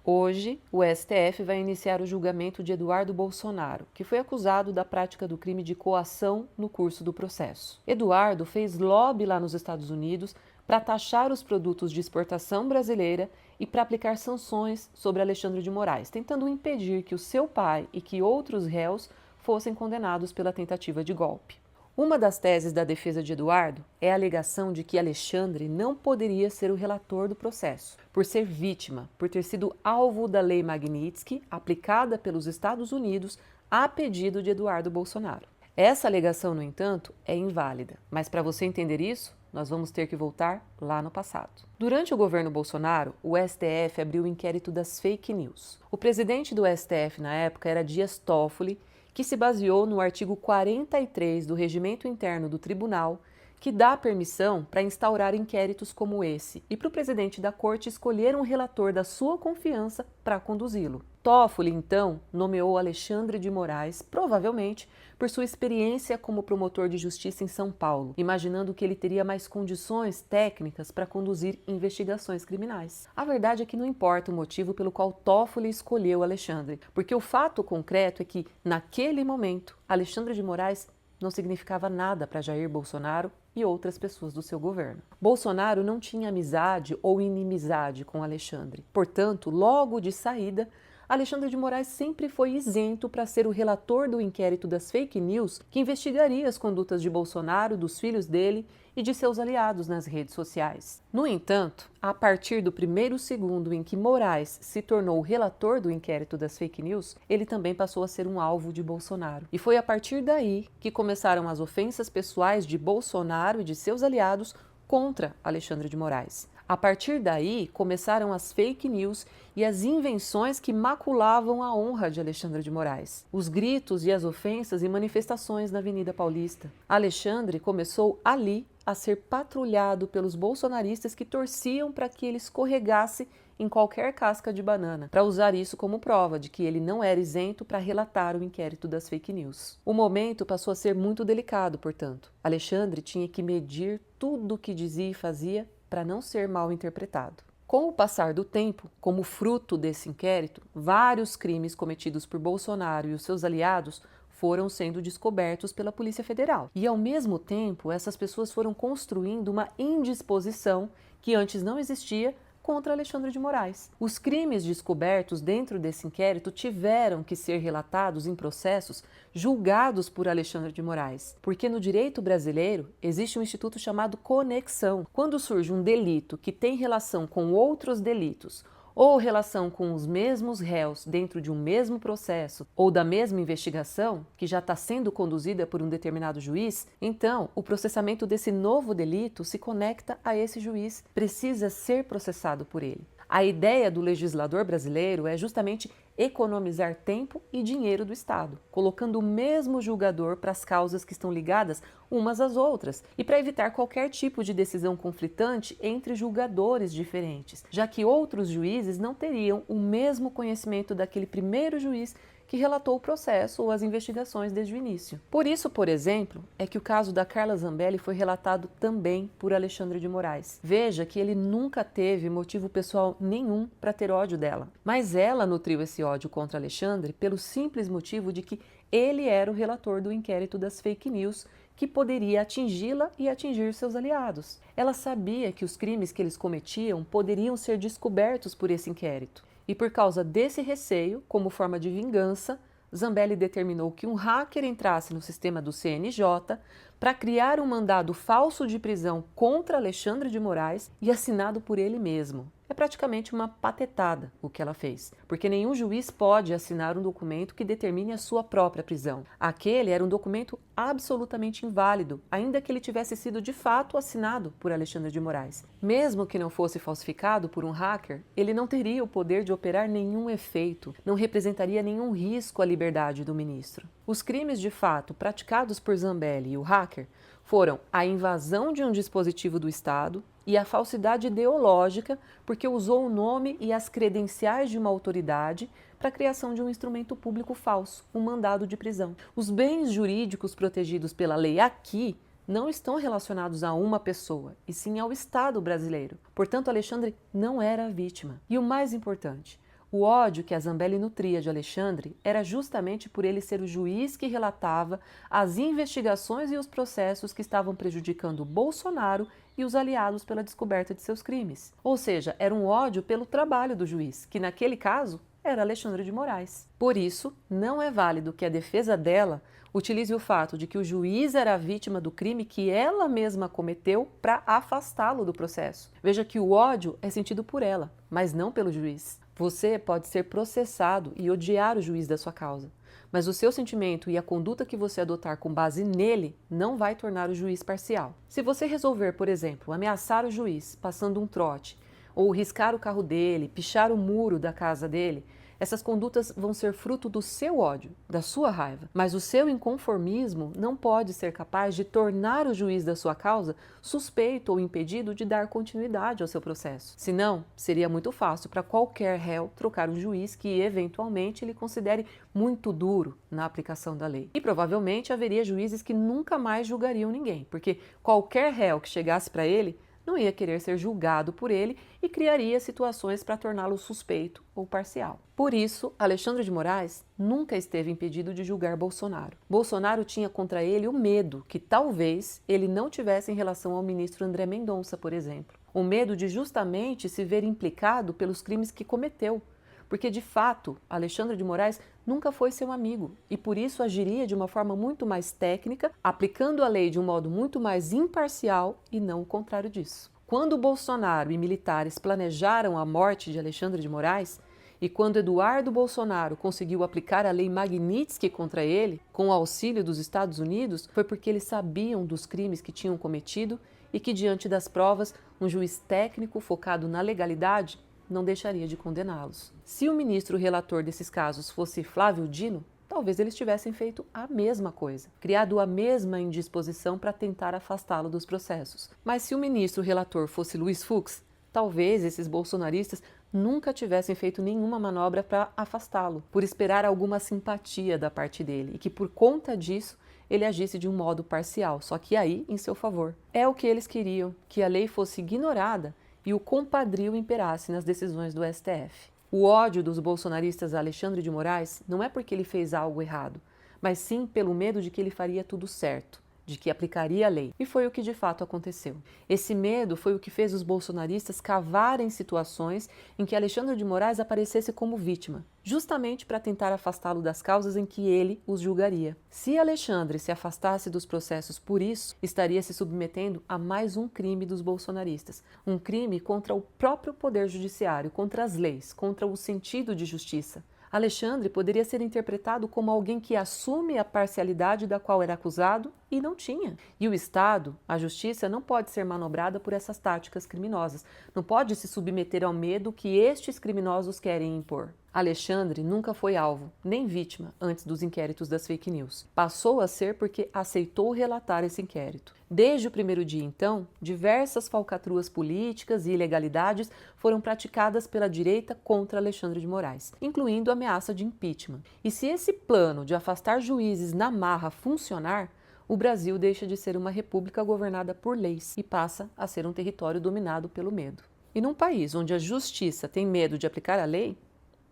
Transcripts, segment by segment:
Hoje, o STF vai iniciar o julgamento de Eduardo Bolsonaro, que foi acusado da prática do crime de coação no curso do processo. Eduardo fez lobby lá nos Estados Unidos para taxar os produtos de exportação brasileira e para aplicar sanções sobre Alexandre de Moraes, tentando impedir que o seu pai e que outros réus fossem condenados pela tentativa de golpe. Uma das teses da defesa de Eduardo é a alegação de que Alexandre não poderia ser o relator do processo, por ser vítima, por ter sido alvo da Lei Magnitsky, aplicada pelos Estados Unidos a pedido de Eduardo Bolsonaro. Essa alegação, no entanto, é inválida, mas para você entender isso, nós vamos ter que voltar lá no passado. Durante o governo Bolsonaro, o STF abriu o inquérito das fake news. O presidente do STF na época era Dias Toffoli, que se baseou no artigo 43 do Regimento Interno do Tribunal, que dá permissão para instaurar inquéritos como esse e para o presidente da corte escolher um relator da sua confiança para conduzi-lo. Toffoli, então, nomeou Alexandre de Moraes, provavelmente por sua experiência como promotor de justiça em São Paulo, imaginando que ele teria mais condições técnicas para conduzir investigações criminais. A verdade é que não importa o motivo pelo qual Toffoli escolheu Alexandre, porque o fato concreto é que, naquele momento, Alexandre de Moraes não significava nada para Jair Bolsonaro e outras pessoas do seu governo. Bolsonaro não tinha amizade ou inimizade com Alexandre. Portanto, logo de saída, Alexandre de Moraes sempre foi isento para ser o relator do inquérito das fake news que investigaria as condutas de Bolsonaro, dos filhos dele e de seus aliados nas redes sociais. No entanto, a partir do primeiro segundo em que Moraes se tornou o relator do inquérito das fake news, ele também passou a ser um alvo de Bolsonaro. E foi a partir daí que começaram as ofensas pessoais de Bolsonaro e de seus aliados contra Alexandre de Moraes. A partir daí, começaram as fake news e as invenções que maculavam a honra de Alexandre de Moraes. Os gritos e as ofensas e manifestações na Avenida Paulista. Alexandre começou ali a ser patrulhado pelos bolsonaristas que torciam para que ele escorregasse em qualquer casca de banana, para usar isso como prova de que ele não era isento para relatar o inquérito das fake news. O momento passou a ser muito delicado, portanto. Alexandre tinha que medir tudo o que dizia e fazia para não ser mal interpretado. Com o passar do tempo, como fruto desse inquérito, vários crimes cometidos por Bolsonaro e os seus aliados foram sendo descobertos pela Polícia Federal. E, ao mesmo tempo, essas pessoas foram construindo uma indisposição que antes não existia contra Alexandre de Moraes. Os crimes descobertos dentro desse inquérito tiveram que ser relatados em processos julgados por Alexandre de Moraes, porque no direito brasileiro existe um instituto chamado conexão. Quando surge um delito que tem relação com outros delitos ou relação com os mesmos réus dentro de um mesmo processo ou da mesma investigação, que já está sendo conduzida por um determinado juiz, então o processamento desse novo delito se conecta a esse juiz, precisa ser processado por ele. A ideia do legislador brasileiro é justamente economizar tempo e dinheiro do Estado, colocando o mesmo julgador para as causas que estão ligadas umas às outras e para evitar qualquer tipo de decisão conflitante entre julgadores diferentes, já que outros juízes não teriam o mesmo conhecimento daquele primeiro juiz que relatou o processo ou as investigações desde o início. Por isso, por exemplo, é que o caso da Carla Zambelli foi relatado também por Alexandre de Moraes. Veja que ele nunca teve motivo pessoal nenhum para ter ódio dela, mas ela nutriu esse ódio contra Alexandre pelo simples motivo de que ele era o relator do inquérito das fake news que poderia atingi-la e atingir seus aliados. Ela sabia que os crimes que eles cometiam poderiam ser descobertos por esse inquérito. E por causa desse receio, como forma de vingança, Zambelli determinou que um hacker entrasse no sistema do CNJ para criar um mandado falso de prisão contra Alexandre de Moraes e assinado por ele mesmo. É praticamente uma patetada o que ela fez, porque nenhum juiz pode assinar um documento que determine a sua própria prisão. Aquele era um documento absolutamente inválido, ainda que ele tivesse sido de fato assinado por Alexandre de Moraes. Mesmo que não fosse falsificado por um hacker, ele não teria o poder de operar nenhum efeito, não representaria nenhum risco à liberdade do ministro. Os crimes de fato praticados por Zambelli e o hacker foram a invasão de um dispositivo do Estado e a falsidade ideológica, porque usou o nome e as credenciais de uma autoridade para a criação de um instrumento público falso, um mandado de prisão. Os bens jurídicos protegidos pela lei aqui não estão relacionados a uma pessoa, e sim ao Estado brasileiro. Portanto, Alexandre não era a vítima. E o mais importante, O ódio que a Zambelli nutria de Alexandre era justamente por ele ser o juiz que relatava as investigações e os processos que estavam prejudicando Bolsonaro e os aliados pela descoberta de seus crimes. Ou seja, era um ódio pelo trabalho do juiz, que naquele caso era Alexandre de Moraes. Por isso, não é válido que a defesa dela utilize o fato de que o juiz era a vítima do crime que ela mesma cometeu para afastá-lo do processo. Veja que o ódio é sentido por ela, mas não pelo juiz. Você pode ser processado e odiar o juiz da sua causa, mas o seu sentimento e a conduta que você adotar com base nele não vai tornar o juiz parcial. Se você resolver, por exemplo, ameaçar o juiz passando um trote, ou riscar o carro dele, pichar o muro da casa dele, essas condutas vão ser fruto do seu ódio, da sua raiva. Mas o seu inconformismo não pode ser capaz de tornar o juiz da sua causa suspeito ou impedido de dar continuidade ao seu processo. Senão, seria muito fácil para qualquer réu trocar um juiz que, eventualmente, ele considere muito duro na aplicação da lei. E provavelmente haveria juízes que nunca mais julgariam ninguém, porque qualquer réu que chegasse para ele não ia querer ser julgado por ele e criaria situações para torná-lo suspeito ou parcial. Por isso, Alexandre de Moraes nunca esteve impedido de julgar Bolsonaro. Bolsonaro tinha contra ele o medo que talvez ele não tivesse em relação ao ministro André Mendonça, por exemplo. O medo de justamente se ver implicado pelos crimes que cometeu. Porque, de fato, Alexandre de Moraes nunca foi seu amigo e, por isso, agiria de uma forma muito mais técnica, aplicando a lei de um modo muito mais imparcial e não o contrário disso. Quando Bolsonaro e militares planejaram a morte de Alexandre de Moraes e quando Eduardo Bolsonaro conseguiu aplicar a lei Magnitsky contra ele, com o auxílio dos Estados Unidos, foi porque eles sabiam dos crimes que tinham cometido e que, diante das provas, um juiz técnico focado na legalidade não deixaria de condená-los. Se o ministro relator desses casos fosse Flávio Dino, talvez eles tivessem feito a mesma coisa, criado a mesma indisposição para tentar afastá-lo dos processos. Mas se o ministro relator fosse Luiz Fux, talvez esses bolsonaristas nunca tivessem feito nenhuma manobra para afastá-lo, por esperar alguma simpatia da parte dele, e que por conta disso ele agisse de um modo parcial, só que aí em seu favor. É o que eles queriam, que a lei fosse ignorada e o compadrio imperasse nas decisões do STF. O ódio dos bolsonaristas a Alexandre de Moraes não é porque ele fez algo errado, mas sim pelo medo de que ele faria tudo certo, de que aplicaria a lei. E foi o que de fato aconteceu. Esse medo foi o que fez os bolsonaristas cavarem situações em que Alexandre de Moraes aparecesse como vítima, justamente para tentar afastá-lo das causas em que ele os julgaria. Se Alexandre se afastasse dos processos por isso, estaria se submetendo a mais um crime dos bolsonaristas, um crime contra o próprio poder judiciário, contra as leis, contra o sentido de justiça. Alexandre poderia ser interpretado como alguém que assume a parcialidade da qual era acusado e não tinha. E o Estado, a justiça, não pode ser manobrada por essas táticas criminosas, não pode se submeter ao medo que estes criminosos querem impor. Alexandre nunca foi alvo, nem vítima, antes dos inquéritos das fake news. Passou a ser porque aceitou relatar esse inquérito. Desde o primeiro dia, então, diversas falcatruas políticas e ilegalidades foram praticadas pela direita contra Alexandre de Moraes, incluindo a ameaça de impeachment. E se esse plano de afastar juízes na marra funcionar, o Brasil deixa de ser uma república governada por leis e passa a ser um território dominado pelo medo. E num país onde a justiça tem medo de aplicar a lei,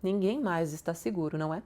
ninguém mais está seguro, não é?